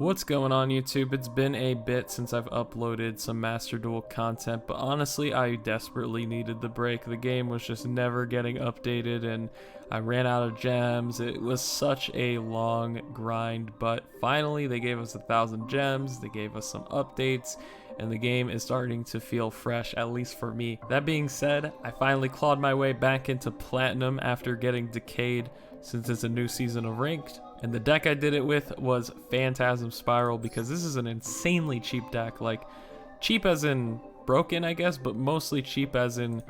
What's going on YouTube? It's been a bit since I've uploaded some Master Duel content, but honestly I desperately needed the break. The game was just never getting updated and I ran out of gems. It was such a long grind, but finally they gave us 1,000 gems, they gave us some updates, and the game is starting to feel fresh, at least for me. That being said, I finally clawed my way back into Platinum after getting decayed since it's a new season of Ranked. And the deck I did it with was Phantasm Spiral because this is an insanely cheap deck. Like, cheap as in broken, I guess, but mostly cheap as in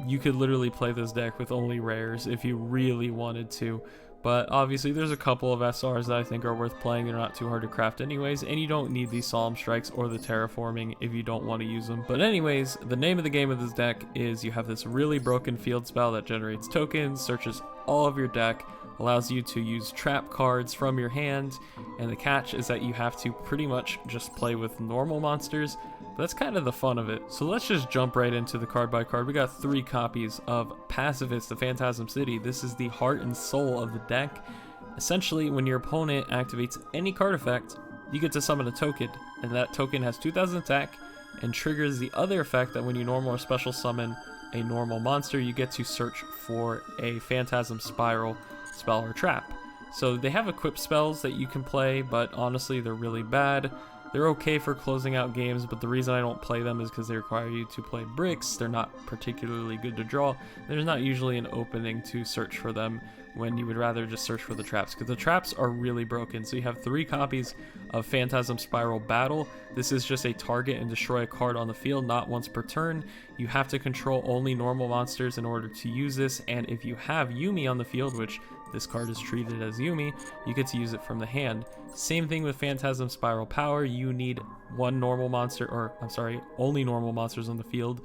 you could literally play this deck with only rares if you really wanted to. But obviously there's a couple of SRs that I think are worth playing. They're not too hard to craft anyways, and you don't need these Solemn Strikes or the Terraforming if you don't want to use them. But anyways, the name of the game of this deck is you have this really broken field spell that generates tokens, searches all of your deck, allows you to use trap cards from your hand, and the catch is that you have to pretty much just play with normal monsters. But that's kind of the fun of it. So let's just jump right into the card by card. We got 3 copies of Pacifist, the Phantasm City. This is the heart and soul of the deck. Essentially, when your opponent activates any card effect, you get to summon a token, and that token has 2,000 attack and triggers the other effect that when you normal or special summon a normal monster, you get to search for a Phantasm Spiral spell or trap. So they have equipped spells that you can play, but honestly they're really bad. They're okay for closing out games, but the reason I don't play them is because they require you to play bricks. They're not particularly good to draw. There's not usually an opening to search for them when you would rather just search for the traps, because the traps are really broken. So you have 3 copies of Phantasm Spiral Battle. This is just a target and destroy a card on the field, not once per turn. You have to control only normal monsters in order to use this, and if you have Yumi on the field, which this card is treated as Yumi, you get to use it from the hand. Same thing with Phantasm Spiral Power. You need one normal monster, or I'm sorry, only normal monsters on the field.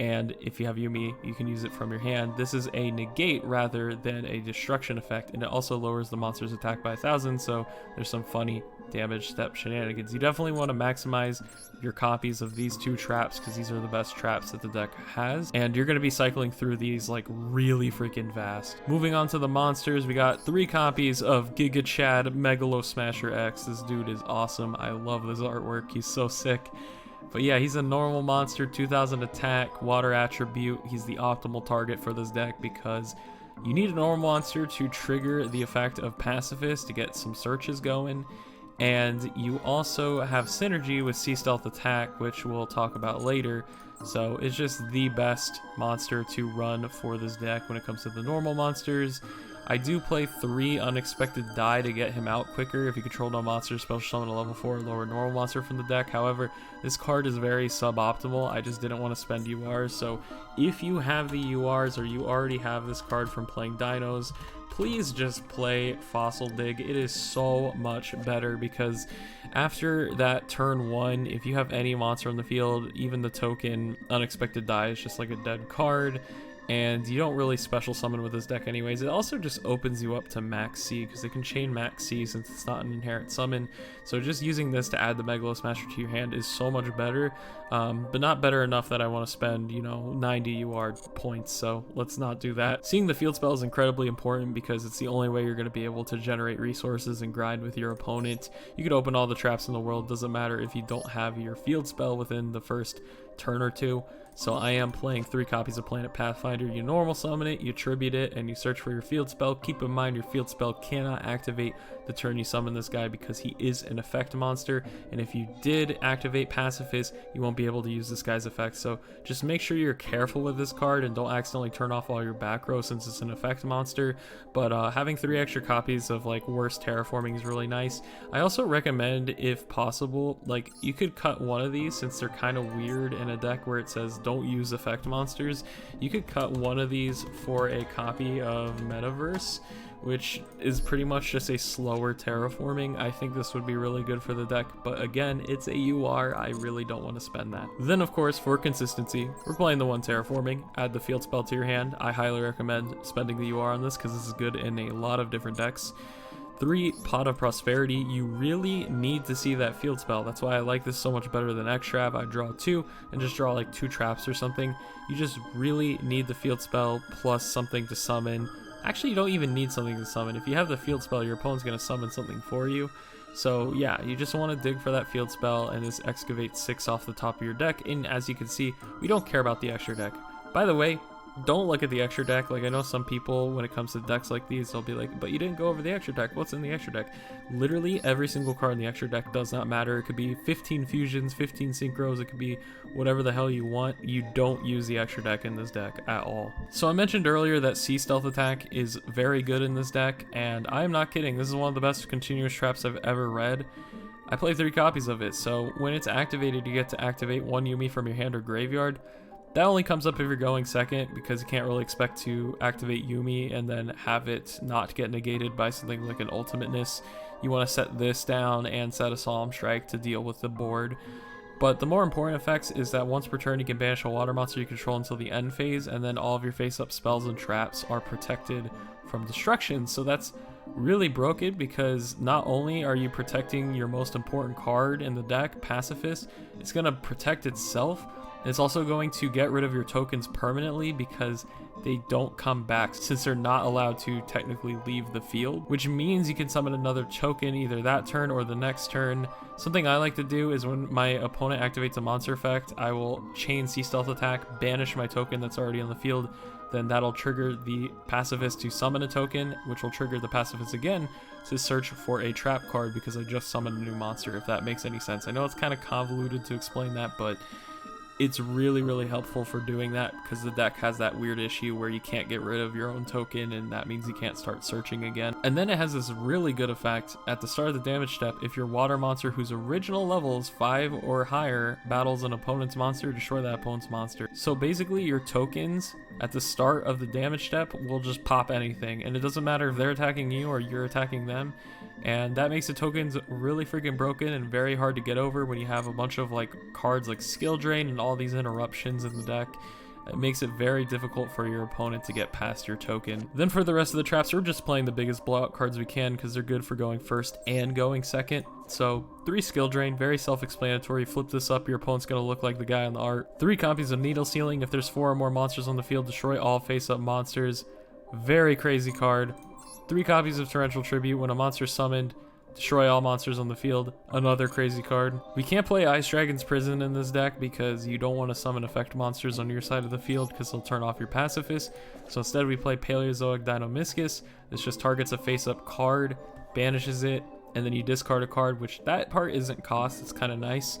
And if you have Yumi, you can use it from your hand. This is a negate rather than a destruction effect, and it also lowers the monster's attack by 1,000, so there's some funny damage step shenanigans. You definitely want to maximize your copies of these 2 traps because these are the best traps that the deck has, and you're going to be cycling through these like really freaking fast. Moving on to the monsters, we got 3 copies of Giga Chad Megalo Smasher X. This dude is awesome. I love this artwork. He's so sick. But yeah, he's a normal monster, 2,000 attack, water attribute. He's the optimal target for this deck because you need a normal monster to trigger the effect of Pacifist to get some searches going. And you also have synergy with Sea Stealth Attack, which we'll talk about later. So it's just the best monster to run for this deck when it comes to the normal monsters. I do play 3 Unexpected Die to get him out quicker if you control no monster, special summon a level 4 or lower normal monster from the deck. However, this card is very suboptimal. I just didn't want to spend URs, so if you have the URs or you already have this card from playing Dinos, please just play Fossil Dig. It is so much better because after that turn 1, if you have any monster on the field, even the token Unexpected Die is just like a dead card. And you don't really special summon with this deck anyways. It also just opens you up to Max C because they can chain Max C since it's not an inherent summon. So just using this to add the Megalo Smasher to your hand is so much better, but not better enough that I want to spend, 90 UR points, so let's not do that. Seeing the field spell is incredibly important because it's the only way you're going to be able to generate resources and grind with your opponent. You could open all the traps in the world, doesn't matter if you don't have your field spell within the first turn or 2. So I am playing 3 copies of Planet Pathfinder. You normal summon it, you tribute it, and you search for your field spell. Keep in mind your field spell cannot activate the turn you summon this guy because he is an effect monster, and if you did activate Pacifist, you won't be able to use this guy's effect. So just make sure you're careful with this card and don't accidentally turn off all your back row since it's an effect monster. But having 3 extra copies of like worse terraforming is really nice. I also recommend, if possible, like you could cut one of these since they're kind of weird in a deck where it says don't use effect monsters. You could cut one of these for a copy of Metaverse, which is pretty much just a slower terraforming. I think this would be really good for the deck, but again, it's a UR. I really don't want to spend that. Then of course, for consistency, we're playing the 1 terraforming. Add the field spell to your hand. I highly recommend spending the UR on this because this is good in a lot of different decks. 3 Pot of Prosperity. You really need to see that field spell. That's why I like this so much better than X-Trap. I draw 2 and just draw like 2 traps or something. You just really need the field spell plus something to summon. Actually, you don't even need something to summon. If you have the field spell, your opponent's going to summon something for you. So yeah, you just want to dig for that field spell and just excavate 6 off the top of your deck. And as you can see, we don't care about the extra deck. By the way, don't look at the extra deck. Like, I know some people, when it comes to decks like these, they'll be like, but you didn't go over the extra deck. What's in the extra deck? Literally every single card in the extra deck does not matter. It could be 15 fusions, 15 synchros, it could be whatever the hell you want. You don't use the extra deck in this deck at all. So I mentioned earlier that Sea Stealth Attack is very good in this deck, and I'm not kidding. This is one of the best continuous traps I've ever read. I play 3 copies of it, so when it's activated, you get to activate 1 Yuumi from your hand or graveyard. That only comes up if you're going second, because you can't really expect to activate Yuumi and then have it not get negated by something like an ultimateness. You want to set this down and set a Solemn Strike to deal with the board. But the more important effects is that once per turn you can banish a water monster you control until the end phase, and then all of your face-up spells and traps are protected from destruction. So that's really broken, because not only are you protecting your most important card in the deck, Pacifist, it's going to protect itself. It's also going to get rid of your tokens permanently, because they don't come back since they're not allowed to technically leave the field, which means you can summon another token either that turn or the next turn. Something I like to do is when my opponent activates a monster effect, I will chain Sea Stealth Attack, banish my token that's already on the field, then that'll trigger the Pacifist to summon a token, which will trigger the Pacifist again to search for a trap card, because I just summoned a new monster, if that makes any sense. I know it's kind of convoluted to explain that, but it's really helpful for doing that, because the deck has that weird issue where you can't get rid of your own token, and that means you can't start searching again. And then it has this really good effect at the start of the damage step. If your water monster whose original level is 5 or higher battles an opponent's monster, destroy that opponent's monster. So basically your tokens at the start of the damage step will just pop anything, and it doesn't matter if they're attacking you or you're attacking them. And that makes the tokens really freaking broken and very hard to get over when you have a bunch of like cards like Skill Drain and all these interruptions in the deck. It makes it very difficult for your opponent to get past your token. Then for the rest of the traps, we're just playing the biggest blowout cards we can, because they're good for going first and going second. So 3 Skill Drain, very self-explanatory. Flip this up, your opponent's going to look like the guy on the art. 3 copies of Needle Sealing. If there's 4 or more monsters on the field, destroy all face-up monsters. Very crazy card. 3 copies of Torrential Tribute. When a monster is summoned, destroy all monsters on the field. Another crazy card. We can't play Ice Dragon's Prison in this deck, because you don't want to summon effect monsters on your side of the field, because they'll turn off your Pacifist. So instead we play Paleozoic Dinomischus. This just targets a face-up card, banishes it, and then you discard a card, which that part isn't cost. It's kind of nice.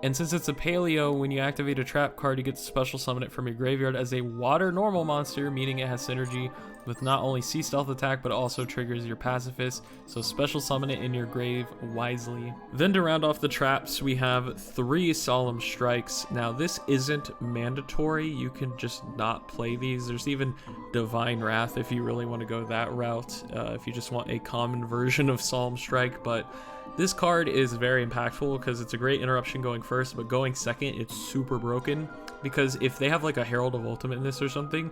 And since it's a Paleo, when you activate a trap card, you get to special summon it from your graveyard as a water normal monster, meaning it has synergy with not only Sea Stealth Attack, but also triggers your Pacifist. So special summon it in your grave wisely. Then to round off the traps, we have 3 Solemn Strikes. Now this isn't mandatory. You can just not play these. There's even Divine Wrath if you really want to go that route, if you just want a common version of Solemn Strike. But this card is very impactful because it's a great interruption going first, but going second, it's super broken. Because if they have like a Herald of Ultimateness or something,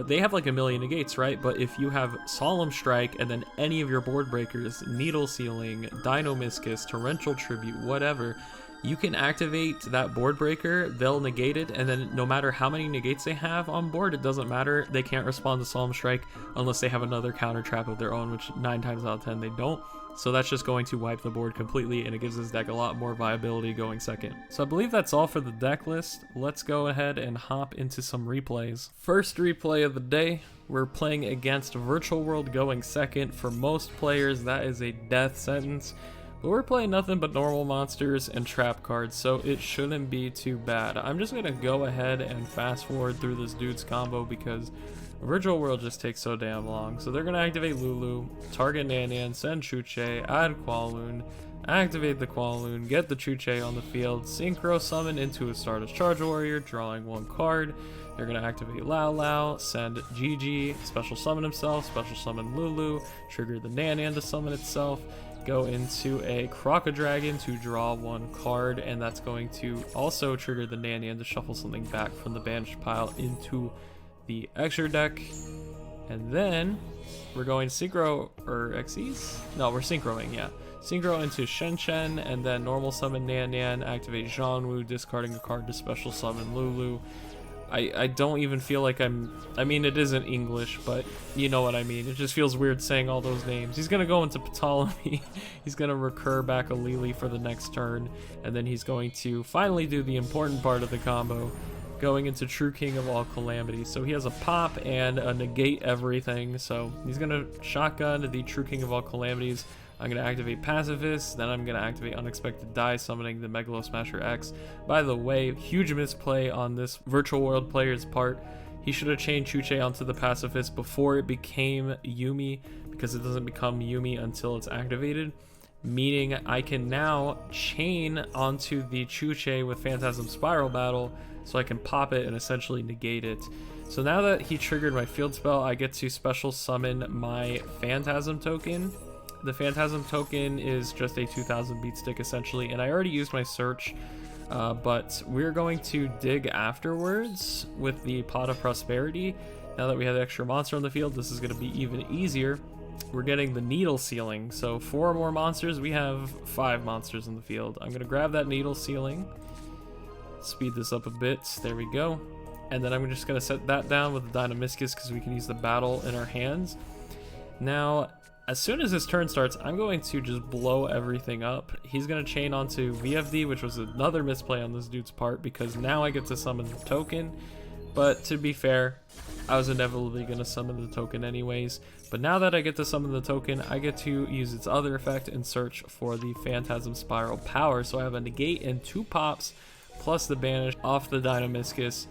they have like a million negates, right? But if you have Solemn Strike and then any of your board breakers, Needle Sealing, Dinomischus, Torrential Tribute, whatever, you can activate that board breaker, they'll negate it, and then no matter how many negates they have on board, it doesn't matter. They can't respond to Solemn Strike unless they have another counter trap of their own, which 9 times out of 10 they don't. So that's just going to wipe the board completely, and it gives this deck a lot more viability going second. So I believe that's all for the deck list. Let's go ahead and hop into some replays. First replay of the day, we're playing against Virtual World going second. For most players, that is a death sentence. But we're playing nothing but normal monsters and trap cards, so it shouldn't be too bad. I'm just going to go ahead and fast forward through this dude's combo because Virtual World just takes so damn long. So they're going to activate Lulu, target Nanian, send Chuche, add Qualoon, activate the Qualoon, get the Chuche on the field, synchro summon into a Stardust Charge Warrior, drawing 1 card. They're going to activate Lao Lao, send Gigi, special summon himself, special summon Lulu, trigger the Nanian to summon itself, go into a Crocodragon to draw 1 card, and that's going to also trigger the Nanian to shuffle something back from the banished pile into the extra deck. And then we're going synchro, or Xyz? No, we're synchroing, yeah. Synchro into Shen Shen, and then normal summon Nanian, activate Zhongwu, discarding a card to special summon Lulu. I don't even feel like I mean, it isn't English, but you know what I mean. It just feels weird saying all those names. He's gonna go into Ptolemy. He's gonna recur back a Lili for the next turn, and then he's going to finally do the important part of the combo, going into True King of all calamities. So he has a pop and a negate everything. So he's gonna shotgun the True King of all calamities. I'm going to activate Pacifist, then I'm going to activate Unexpected Die, summoning the Megalo Smasher X. By the way, huge misplay on this Virtual World player's part. He should have chained Chuche onto the Pacifist before it became Yumi, because it doesn't become Yumi until it's activated. Meaning I can now chain onto the Chuche with Phantasm Spiral Battle, so I can pop it and essentially negate it. So now that he triggered my field spell, I get to special summon my Phantasm token. The Phantasm token is just a 2000 beat stick essentially, and I already used my search, but we're going to dig afterwards with the Pot of Prosperity. Now that we have the extra monster on the field, this is going to be even easier. We're getting the needle ceiling, so 4 more monsters. We have 5 monsters in the field. I'm going to grab that needle ceiling, speed this up a bit, there we go, and then I'm just going to set that down with the Dynamiscus because we can use the battle in our hands. Now, as soon as his turn starts, I'm going to just blow everything up. He's going to chain onto VFD, which was another misplay on this dude's part, because now I get to summon the token. But to be fair, I was inevitably going to summon the token anyways. But now that I get to summon the token, I get to use its other effect and search for the Phantasm Spiral power. So I have a negate and 2 pops, plus the banish off the Dynamiscus.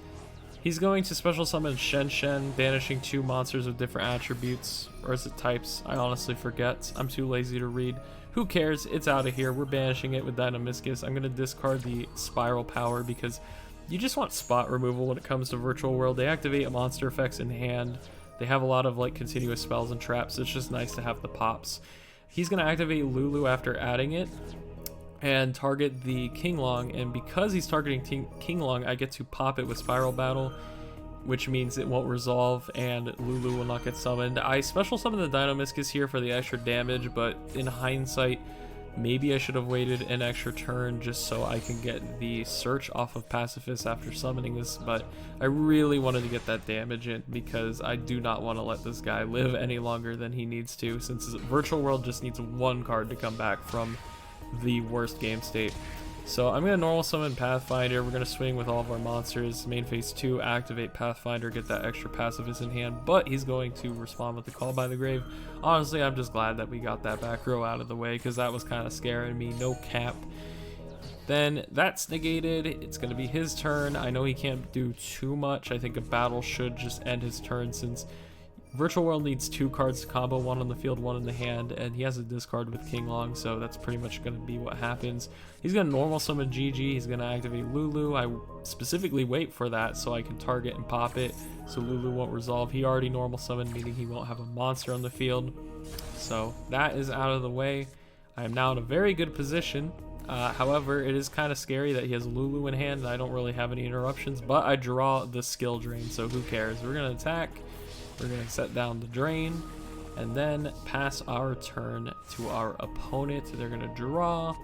He's going to special summon Shen Shen, banishing 2 monsters with different attributes, or is it types? I honestly forget. I'm too lazy to read. Who cares? It's out of here. We're banishing it with Dynamiscus. I'm going to discard the Spiral Power because you just want spot removal when it comes to Virtual World. They activate monster effects in hand. They have a lot of like continuous spells and traps. It's just nice to have the pops. He's going to activate Lulu after adding it and target the Kinglong, and because he's targeting Kinglong, I get to pop it with Spiral Battle, which means it won't resolve and Lulu will not get summoned. I special summon the Dynamiscus here for the extra damage, but in hindsight, maybe I should have waited an extra turn just so I can get the search off of Pacifist after summoning this, but I really wanted to get that damage in because I do not want to let this guy live any longer than he needs to, since Virtual World just needs 1 card to come back from the worst game state. So I'm going to normal summon Pathfinder. We're going to swing with all of our monsters. Main phase 2, activate Pathfinder, get that extra Pacifist in hand, but he's going to respond with the Call by the Grave. Honestly, I'm just glad that we got that back row out of the way because that was kind of scaring me. No cap. Then that's negated. It's going to be his turn. I know he can't do too much. I think a battle should just end his turn since Virtual World needs 2 cards to combo, 1 on the field, 1 in the hand, and he has a discard with Kinglong, so that's pretty much going to be what happens. He's going to normal summon GG, he's going to activate Lulu. I specifically wait for that so I can target and pop it, so Lulu won't resolve. He already normal summoned, meaning he won't have a monster on the field. So that is out of the way. I am now in a very good position. However, it is kind of scary that he has Lulu in hand and I don't really have any interruptions, but I draw the skill drain, so who cares? We're going to attack. We're going to set down the drain and then pass our turn to our opponent. They're going to draw,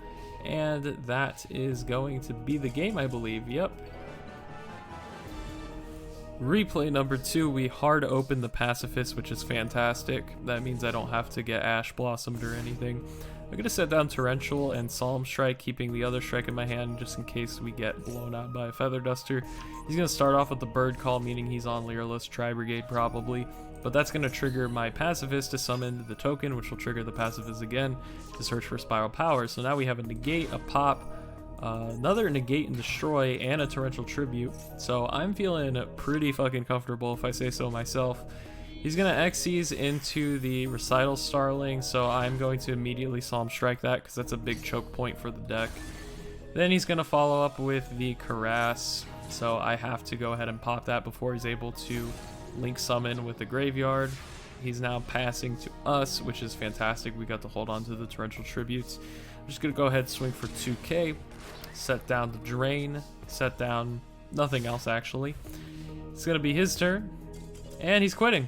and that is going to be the game, I believe. Yep. Replay number 2, we hard open the Pacifist, which is fantastic. That means I don't have to get Ash Blossomed or anything. I'm going to set down Torrential and Solemn Strike, keeping the other strike in my hand just in case we get blown out by a Feather Duster. He's going to start off with the Bird Call, meaning he's on Leerless Tri-Brigade probably, but that's going to trigger my Pacifist to summon the token, which will trigger the Pacifist again to search for Spiral Power. So now we have a negate, a pop, another negate and destroy, and a Torrential Tribute. So I'm feeling pretty fucking comfortable if I say so myself. He's going to Xyz into the Recital Starling, so I'm going to immediately Solemn Strike that because that's a big choke point for the deck. Then he's going to follow up with the Caress, so I have to go ahead and pop that before he's able to Link Summon with the Graveyard. He's now passing to us, which is fantastic. We got to hold on to the Torrential Tributes. I'm just going to go ahead and swing for 2k, set down the Drain, set down nothing else actually. It's going to be his turn, and he's quitting.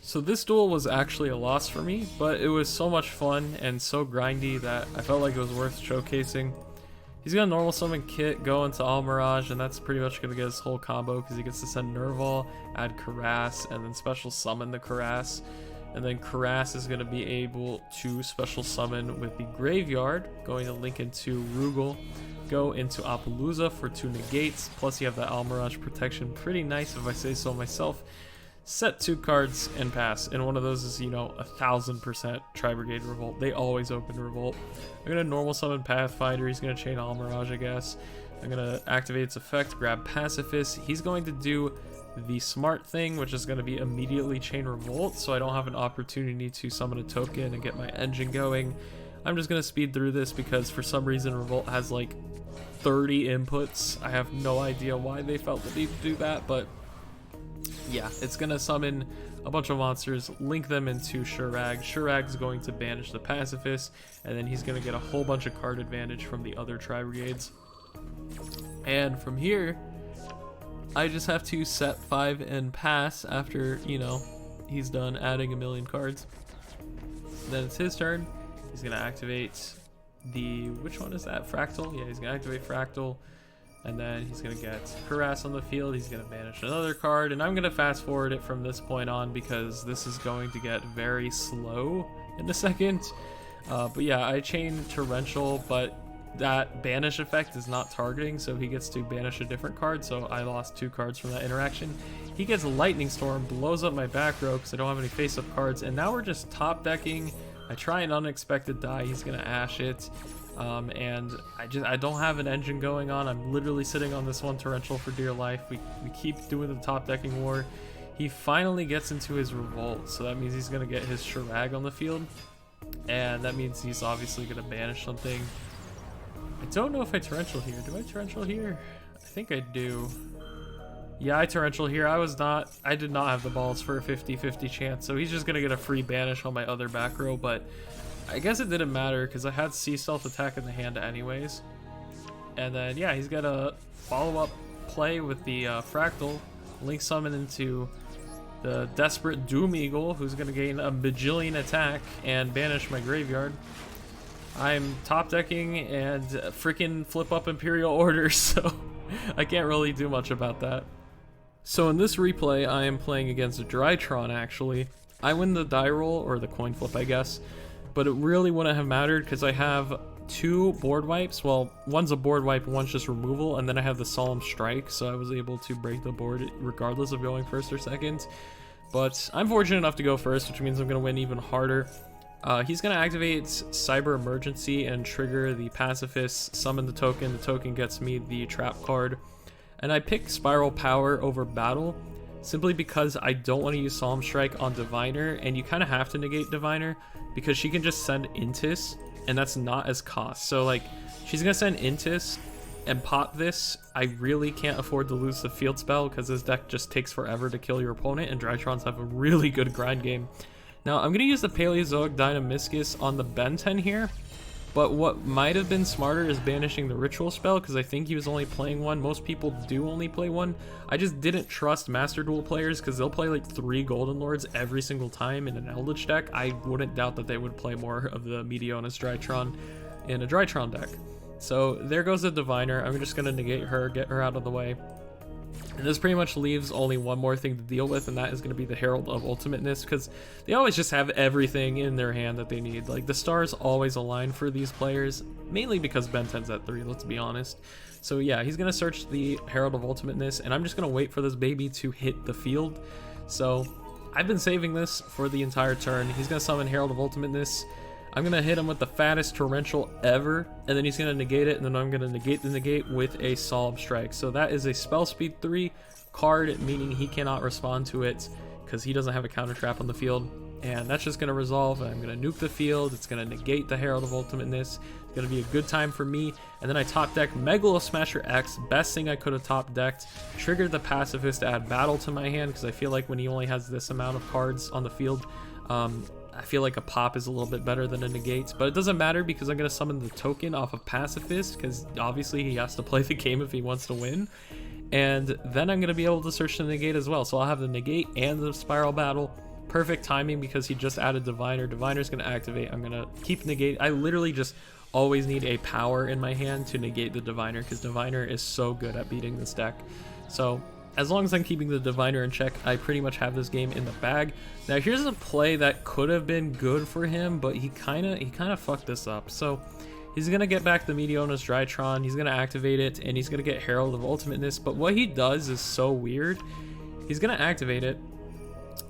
So this duel was actually a loss for me, but it was so much fun and so grindy that I felt like it was worth showcasing. He's gonna normal summon Kit, go into Almirage, and that's pretty much gonna get his whole combo because he gets to send Nerval, add Karass, and then special summon the Karass. And then Karass is gonna be able to special summon with the Graveyard, going to link into Rugal, go into Appaloosa for 2 negates, plus you have that Almirage protection, pretty nice if I say so myself. Set 2 cards and pass, and one of those is, you know, 1000% Tri-Brigade Revolt. They always open Revolt. I'm gonna normal summon Pathfinder, he's gonna chain Almirage, I guess. I'm gonna activate its effect, grab Pacifist. He's going to do the smart thing, which is gonna be immediately chain Revolt, so I don't have an opportunity to summon a token and get my engine going. I'm just gonna speed through this because for some reason Revolt has like 30 inputs. I have no idea why they felt the need to do that, but yeah, it's gonna summon a bunch of monsters, link them into Shurag. Shurag's going to banish the Pacifist, and then he's gonna get a whole bunch of card advantage from the other Tri-Brigades. And from here, I just have to set 5 and pass after, you know, he's done adding a million cards. Then it's his turn. He's gonna activate the, which one is that? Fractal? Yeah, he's gonna activate Fractal. And then he's going to get Karass on the field, he's going to banish another card, and I'm going to fast forward it from this point on because this is going to get very slow in a second. But yeah, I chain Torrential, but that banish effect is not targeting, so he gets to banish a different card, so I lost 2 cards from that interaction. He gets Lightning Storm, blows up my back row because I don't have any face-up cards, and now we're just top decking. I try an unexpected die, he's going to Ash it. And I don't have an engine going on. I'm literally sitting on this one Torrential for dear life. We keep doing the top decking war. He finally gets into his Revolt, so that means he's gonna get his Shurag on the field, and that means he's obviously gonna banish something. I don't know if I Torrential here. Do I Torrential here? I think I do. Yeah, I Torrential here. I did not have the balls for a 50-50 chance, so he's just gonna get a free banish on my other back row, but I guess it didn't matter because I had Sea Stealth attack in the hand anyways. And then yeah, he's got a follow-up play with the Fractal, link summon into the Desperate Doom Eagle, who's going to gain a bajillion attack and banish my graveyard. I'm top decking and freaking flip up Imperial Order, so I can't really do much about that. So in this replay, I am playing against Drytron actually. I win the die roll, or the coin flip I guess. But it really wouldn't have mattered because I have 2 board wipes. Well, one's a board wipe, one's just removal, and then I have the Solemn Strike, so I was able to break the board regardless of going first or second. But I'm fortunate enough to go first, which means I'm going to win even harder. He's going to activate Cyber Emergency and trigger the Pacifist, summon the token gets me the trap card. And I pick Spiral Power over Battle, simply because I don't want to use Solemn Strike on Diviner, and you kind of have to negate Diviner, because she can just send Intis, and that's not as cost. So like, she's gonna send Intis and pop this. I really can't afford to lose the field spell because this deck just takes forever to kill your opponent, and Drytrons have a really good grind game. Now I'm gonna use the Paleozoic Dynamiscus on the Ben 10 here, but what might have been smarter is banishing the Ritual spell because I think he was only playing one. Most people do only play one. I just didn't trust Master Duel players because they'll play like 3 Golden Lords every single time in an Eldritch deck. I wouldn't doubt that they would play more of the Meteonis Drytron in a Drytron deck. So there goes the Diviner. I'm just going to negate her, get her out of the way. And this pretty much leaves only one more thing to deal with, and that is going to be the Herald of Ultimateness, because they always just have everything in their hand that they need. Like, the stars always align for these players, mainly because Ben 10's at 3, let's be honest. So yeah, he's going to search the Herald of Ultimateness, and I'm just going to wait for this baby to hit the field. So I've been saving this for the entire turn. He's going to summon Herald of Ultimateness. I'm going to hit him with the fattest Torrential ever, and then he's going to negate it, and then I'm going to negate the negate with a Solemn Strike. So that is a Spell Speed 3 card, meaning he cannot respond to it because he doesn't have a counter trap on the field. And that's just going to resolve, and I'm going to nuke the field. It's going to negate the Herald of Ultimateness. It's going to be a good time for me. And then I top deck Megalo Smasher X, best thing I could have top decked. Triggered the Pacifist to add Battle to my hand because I feel like when he only has this amount of cards on the field, I feel like a pop is a little bit better than a negate, but it doesn't matter because I'm going to summon the token off of Pacifist because obviously he has to play the game if he wants to win. And then I'm going to be able to search the negate as well. So I'll have the negate and the Spiral Battle. Perfect timing because he just added Diviner. Diviner's going to activate. I'm going to keep negate. I literally just always need a power in my hand to negate the Diviner, because Diviner is so good at beating this deck. So as long as I'm keeping the Diviner in check, I pretty much have this game in the bag. Now here's a play that could have been good for him, but he kind of fucked this up. So he's gonna get back the Meteona's Drytron, he's gonna activate it, and he's gonna get Herald of Ultimateness. But what he does is so weird. He's gonna activate it,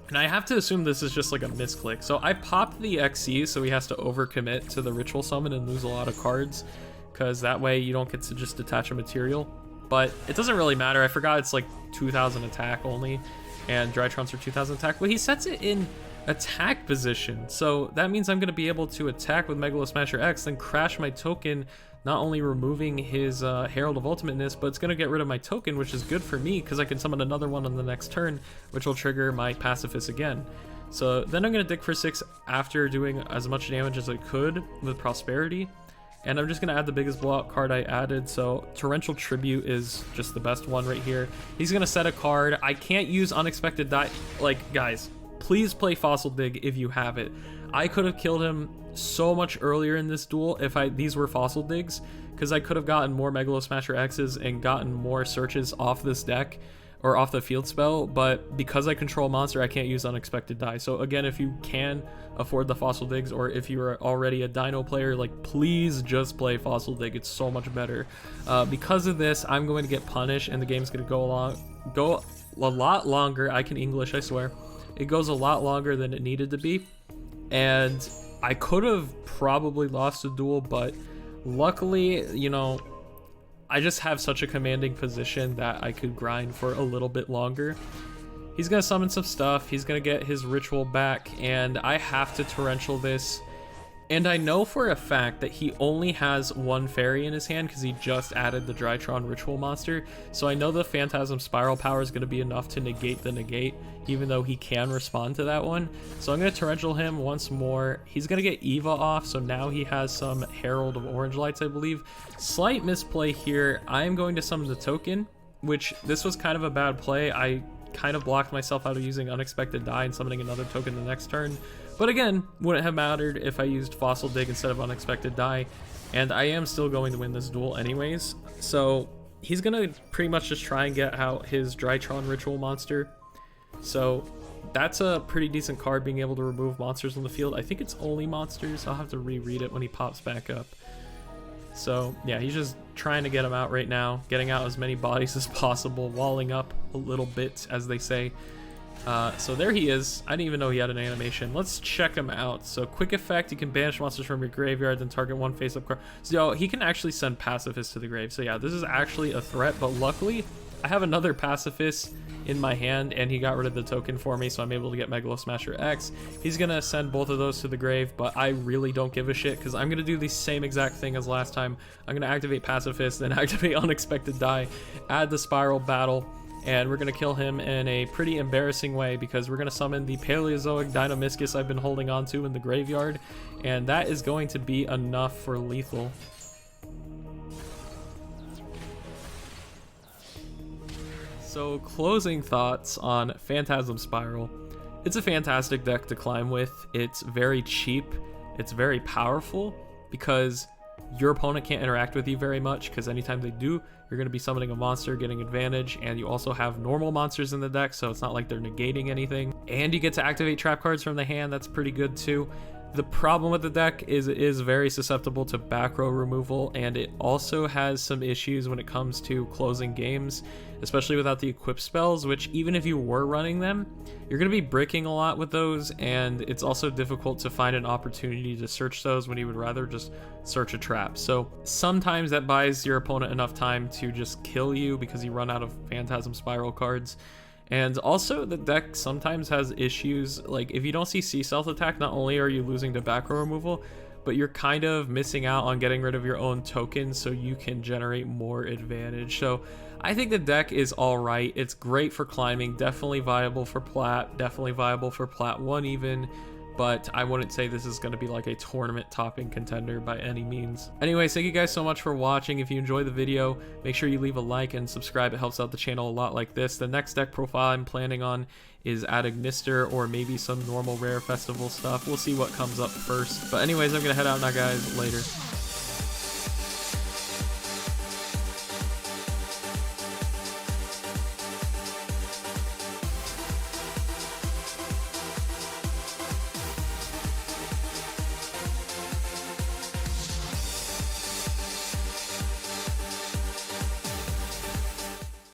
and I have to assume this is just like a misclick. So I popped the XC, so he has to overcommit to the Ritual Summon and lose a lot of cards, because that way you don't get to just detach a material. But it doesn't really matter. I forgot it's like 2000 attack only, and Drytrons are 2000 attack. Well, he sets it in attack position, so that means I'm going to be able to attack with Megalo Smasher X, then crash my token, not only removing his Herald of Ultimateness, but it's going to get rid of my token, which is good for me because I can summon another one on the next turn, which will trigger my Pacifist again. So then I'm going to dig for 6 after doing as much damage as I could with Prosperity. And I'm just going to add the biggest blowout card I added. So Torrential Tribute is just the best one right here. He's going to set a card. I can't use Unexpected Die. Like, guys, please play Fossil Dig if you have it. I could have killed him so much earlier in this duel if these were Fossil Digs, because I could have gotten more Megalo Smasher X's and gotten more searches off this deck, or off the field spell. But because I control monster, I can't use Unexpected Die. So again, if you can afford the Fossil Digs, or if you're already a Dino player, like, please just play Fossil Dig. It's so much better. Because of this, I'm going to get punished, and the game's going to go a lot longer. I can English, I swear. It goes a lot longer than it needed to be, and I could have probably lost the duel, but luckily, you know, I just have such a commanding position that I could grind for a little bit longer. He's gonna summon some stuff, he's gonna get his ritual back, and I have to torrential this. And I know for a fact that he only has one fairy in his hand because he just added the Drytron ritual monster. So I know the Phantasm Spiral power is going to be enough to negate the negate, even though he can respond to that one. So I'm going to torrential him once more. He's going to get Eva off, so now he has some Herald of Orange Lights, I believe. Slight misplay here. I am going to summon the token, which this was kind of a bad play. I kind of blocked myself out of using Unexpected Die and summoning another token the next turn. But again, wouldn't have mattered if I used Fossil Dig instead of Unexpected Die, and I am still going to win this duel anyways. So he's gonna pretty much just try and get out his Drytron ritual monster. So that's a pretty decent card, being able to remove monsters on the field. I think it's only monsters. I'll have to reread it when he pops back up. So yeah, he's just trying to get him out right now, getting out as many bodies as possible, walling up a little bit, as they say. So there he is. I didn't even know he had an animation. Let's check him out. So quick effect, you can banish monsters from your graveyard, then target one face-up card. So he can actually send Pacifist to the grave. So yeah, this is actually a threat, but luckily I have another Pacifist in my hand, and he got rid of the token for me, so I'm able to get Megalo Smasher X. He's gonna send both of those to the grave, but I really don't give a shit, because I'm gonna do the same exact thing as last time. I'm gonna activate Pacifist, then activate Unexpected Die, add the Spiral Battle, and we're gonna kill him in a pretty embarrassing way, because we're gonna summon the Paleozoic Deinamiscus I've been holding on to in the graveyard, and that is going to be enough for lethal. So closing thoughts on Phantasm Spiral. It's a fantastic deck to climb with. It's very cheap, it's very powerful, because your opponent can't interact with you very much, because anytime they do, you're going to be summoning a monster, getting advantage, and you also have normal monsters in the deck, so it's not like they're negating anything. And you get to activate trap cards from the hand. That's pretty good too. The problem with the deck is it is very susceptible to back row removal, and it also has some issues when it comes to closing games, especially without the equip spells, which even if you were running them, you're going to be bricking a lot with those, and it's also difficult to find an opportunity to search those when you would rather just search a trap. So sometimes that buys your opponent enough time to just kill you because you run out of Phantasm Spiral cards. And also the deck sometimes has issues, like if you don't see C-Stealth attack, not only are you losing to back row removal, but you're kind of missing out on getting rid of your own tokens so you can generate more advantage. So I think the deck is alright. It's great for climbing, definitely viable for Plat, definitely viable for Plat 1 even, but I wouldn't say this is going to be like a tournament topping contender by any means. Anyways, thank you guys so much for watching. If you enjoyed the video, make sure you leave a like and subscribe. It helps out the channel a lot like this. The next deck profile I'm planning on is Adagnister, or maybe some normal rare festival stuff. We'll see what comes up first. But anyways, I'm going to head out now, guys. Later.